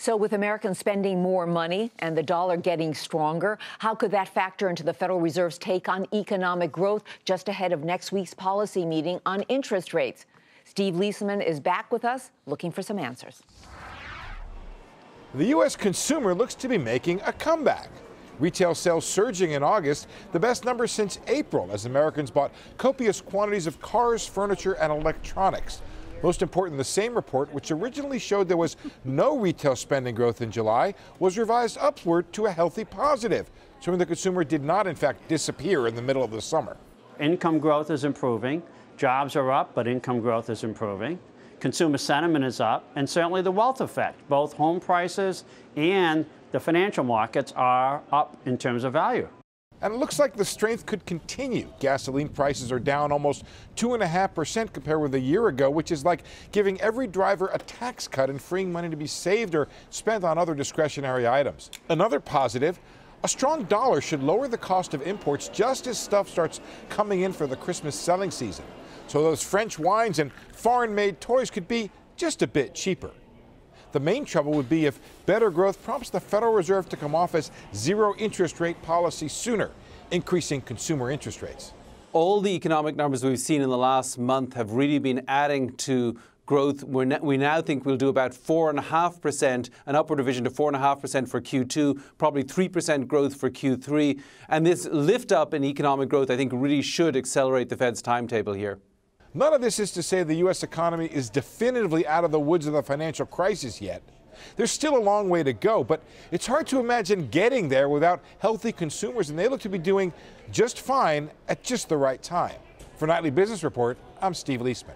So with Americans spending more money and the dollar getting stronger, how could that factor into the Federal Reserve's take on economic growth just ahead of next week's policy meeting on interest rates? Steve Leisman is back with us, looking for some answers. The U.S. consumer looks to be making a comeback. Retail sales surging in August, the best number since April, as Americans bought copious quantities of cars, furniture, and electronics. Most important, the same report, which originally showed there was no retail spending growth in July, was revised upward to a healthy positive, showing the consumer did not, in fact, disappear in the middle of the summer. Income growth is improving. Jobs are up, but income growth is improving. Consumer sentiment is up, and certainly the wealth effect. Both home prices and the financial markets are up in terms of value. And it looks like the strength could continue. Gasoline prices are down almost 2.5% compared with a year ago, which is like giving every driver a tax cut and freeing money to be saved or spent on other discretionary items. Another positive, a strong dollar should lower the cost of imports just as stuff starts coming in for the Christmas selling season. So those French wines and foreign-made toys could be just a bit cheaper. The main trouble would be if better growth prompts the Federal Reserve to come off as zero interest rate policy sooner, increasing consumer interest rates. All the economic numbers we've seen in the last month have really been adding to growth. We now think we'll do about 4.5%, an upward revision to 4.5% for Q2, probably 3% growth for Q3. And this lift up in economic growth, I think, really should accelerate the Fed's timetable here. None of this is to say the U.S. economy is definitively out of the woods of the financial crisis yet. There's still a long way to go, but it's hard to imagine getting there without healthy consumers, and they look to be doing just fine at just the right time. For Nightly Business Report, I'm Steve Leisman.